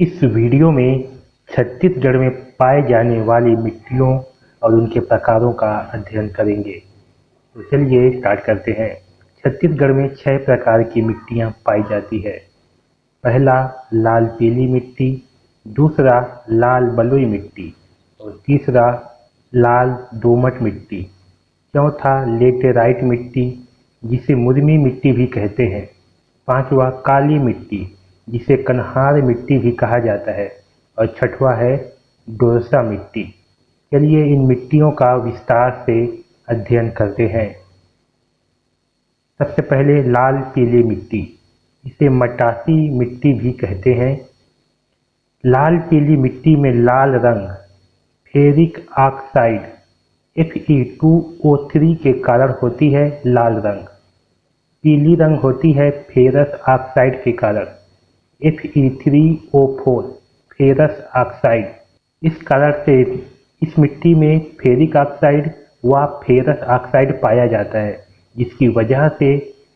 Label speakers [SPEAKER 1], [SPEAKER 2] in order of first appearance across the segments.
[SPEAKER 1] इस वीडियो में छत्तीसगढ़ में पाए जाने वाली मिट्टियों और उनके प्रकारों का अध्ययन करेंगे। तो चलिए स्टार्ट करते हैं। छत्तीसगढ़ में 6 प्रकार की मिट्टियाँ पाई जाती है। पहला लाल पीली मिट्टी, दूसरा लाल बलुई मिट्टी और तीसरा लाल दोमट मिट्टी, चौथा लेटेराइट मिट्टी जिसे मुर्मी मिट्टी भी कहते हैं, पांचवा काली मिट्टी जिसे कन्हार मिट्टी भी कहा जाता है और छठवां है डोरसा मिट्टी। चलिए इन मिट्टियों का विस्तार से अध्ययन करते हैं। सबसे पहले लाल पीली मिट्टी, इसे मटासी मिट्टी भी कहते हैं। लाल पीली मिट्टी में लाल रंग फेरिक ऑक्साइड Fe2O3 के कारण होती है लाल रंग। पीली रंग होती है फेरस ऑक्साइड के कारण Fe3O4 फेरस ऑक्साइड। इस कारण से इस मिट्टी में फेरिक ऑक्साइड व फेरस ऑक्साइड पाया जाता है, जिसकी वजह से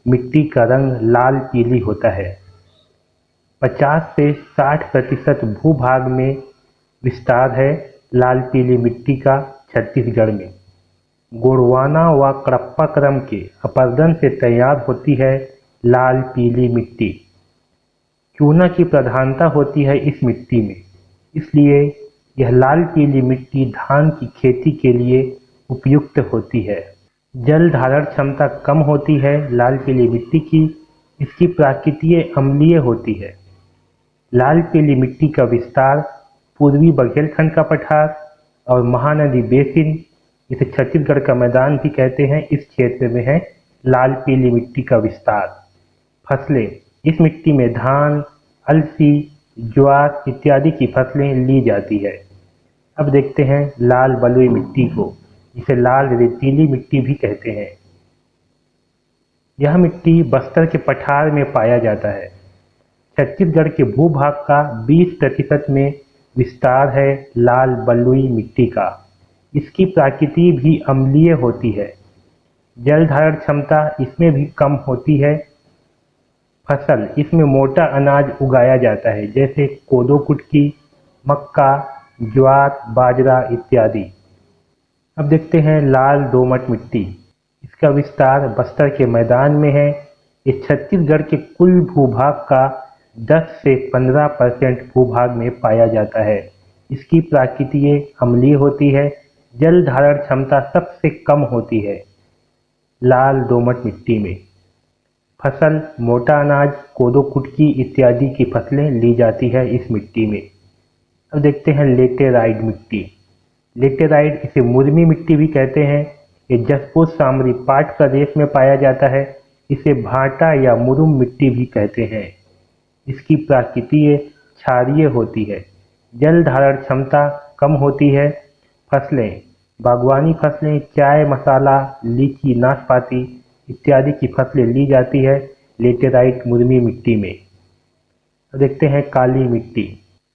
[SPEAKER 1] मिट्टी का रंग लाल पीली होता है। 50 से 60% भूभाग में विस्तार है लाल पीली मिट्टी का छत्तीसगढ़ में। गोंडवाना व कडप्पा क्रम के अपरदन से तैयार होती है लाल पीली मिट्टी। चूना की प्रधानता होती है इस मिट्टी में, इसलिए यह लाल पीली मिट्टी धान की खेती के लिए उपयुक्त होती है। जल धारण क्षमता कम होती है लाल पीली मिट्टी की, इसकी प्रकृति अम्लीय होती है। लाल पीली मिट्टी का विस्तार पूर्वी बघेलखंड का पठार और महानदी बेसिन, जिसे छत्तीसगढ़ का मैदान भी कहते हैं, इस क्षेत्र में है लाल पीली मिट्टी का विस्तार। फसलें, इस मिट्टी में धान, अलसी, ज्वार इत्यादि की फसलें ली जाती है। अब देखते हैं लाल बलुई मिट्टी को, जिसे लाल रेतीली मिट्टी भी कहते हैं। यह मिट्टी बस्तर के पठार में पाया जाता है। छत्तीसगढ़ के भूभाग का 20% में विस्तार है लाल बलुई मिट्टी का। इसकी प्रकृति भी अम्लीय होती है। जल धारण क्षमता इसमें भी कम होती है। फसल, इसमें मोटा अनाज उगाया जाता है, जैसे कोदो कुटकी, मक्का, ज्वार, बाजरा इत्यादि। अब देखते हैं लाल दोमट मिट्टी। इसका विस्तार बस्तर के मैदान में है। ये छत्तीसगढ़ के कुल भूभाग का 10 से 15% भूभाग में पाया जाता है। इसकी प्रकृति अम्लीय होती है। जल धारण क्षमता सबसे कम होती है लाल दोमट मिट्टी में। फसल, मोटा अनाज, कोदो कुटकी इत्यादि की फसलें ली जाती है इस मिट्टी में। अब देखते हैं लेटेराइट मिट्टी। लेटेराइट, इसे मुर्मी मिट्टी भी कहते हैं। ये जसपुर सामरी पाट प्रदेश में पाया जाता है। इसे भाटा या मुरुम मिट्टी भी कहते हैं। इसकी प्रकृति क्षारीय होती है। जल धारण क्षमता कम होती है। फसलें, बागवानी फसलें, चाय मसाला, लीची, नाशपाती इत्यादि की फसलें ली जाती है लेटेराइट मुर्मी मिट्टी में। तो देखते हैं काली मिट्टी।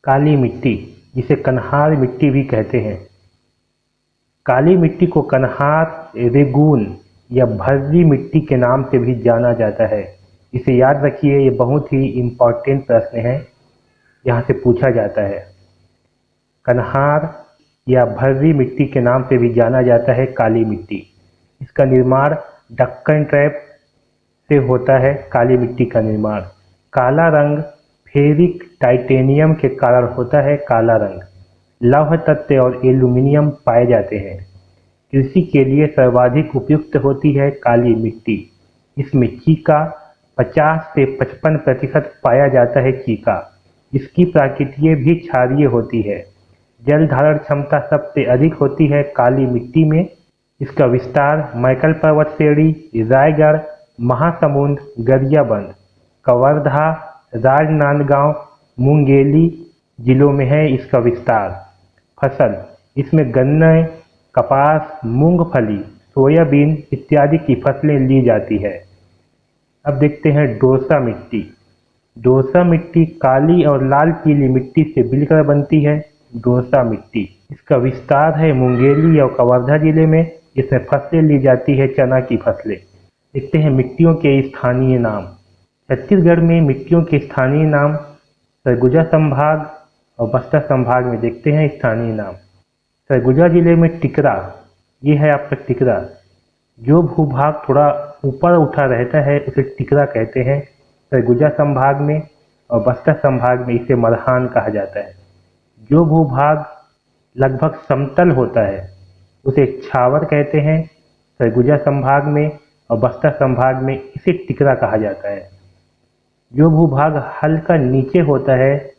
[SPEAKER 1] काली मिट्टी, जिसे कन्हार मिट्टी भी कहते हैं। काली मिट्टी को कन्हार, रेगून या भर्री मिट्टी के नाम से भी जाना जाता है। इसे याद रखिए, ये बहुत ही इम्पोर्टेंट प्रश्न है, यहाँ से पूछा जाता है। कन्हार या भर्री मिट्टी के नाम से भी जाना जाता है काली मिट्टी। इसका निर्माण डक्कन ट्रैप से होता है। काली मिट्टी का निर्माण काला रंग फेरिक टाइटेनियम के कारण होता है। काला रंग, लौह तत्व और एल्यूमीनियम पाए जाते हैं। कृषि के लिए सर्वाधिक उपयुक्त होती है काली मिट्टी। इसमें चीका 50 से 55% पाया जाता है। चीका, इसकी प्रकृति भी क्षारीय होती है। जल धारण क्षमता सबसे अधिक होती है काली मिट्टी में। इसका विस्तार मैकल पर्वत श्रेणी, रायगढ़, महासमुंद, गरियाबंद, कवर्धा, राजनांदगांव, मुंगेली जिलों में है इसका विस्तार। फसल, इसमें गन्ने, कपास, मूंगफली, सोयाबीन इत्यादि की फसलें ली जाती है। अब देखते हैं डोरसा मिट्टी। डोरसा मिट्टी काली और लाल पीली मिट्टी से मिलकर बनती है डोरसा मिट्टी। इसका विस्तार है मुंगेली और कवर्धा जिले में। इसमें फसलें ली जाती है चना की फसलें। देखते हैं मिट्टियों के स्थानीय नाम। छत्तीसगढ़ में मिट्टियों के स्थानीय नाम सरगुजा संभाग, और बस्तर संभाग में देखते हैं स्थानीय नाम। सरगुजा जिले में टिकरा, ये है आपका टिकरा। जो भूभाग थोड़ा ऊपर उठा रहता है उसे टिकरा कहते हैं सरगुजा संभाग में, और बस्तर संभाग में इसे मरहान कहा जाता है। जो भूभाग लगभग समतल होता है उसे छावर कहते हैं सरगुजा संभाग में, और बस्तर संभाग में इसे टिकरा कहा जाता है। जो भूभाग हल्का नीचे होता है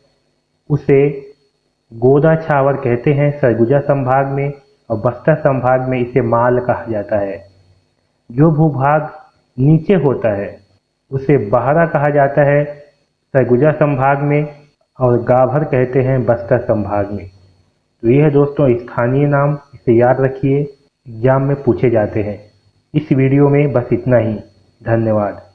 [SPEAKER 1] उसे गोदा छावर कहते हैं सरगुजा संभाग में, और बस्तर संभाग में इसे माल कहा जाता है। जो भूभाग नीचे होता है उसे बाहरा कहा जाता है सरगुजा संभाग में, और गाभर कहते हैं बस्तर संभाग में। तो ये है दोस्तों स्थानीय नाम, इसे याद रखिए, एग्जाम में पूछे जाते हैं। इस वीडियो में बस इतना ही। धन्यवाद।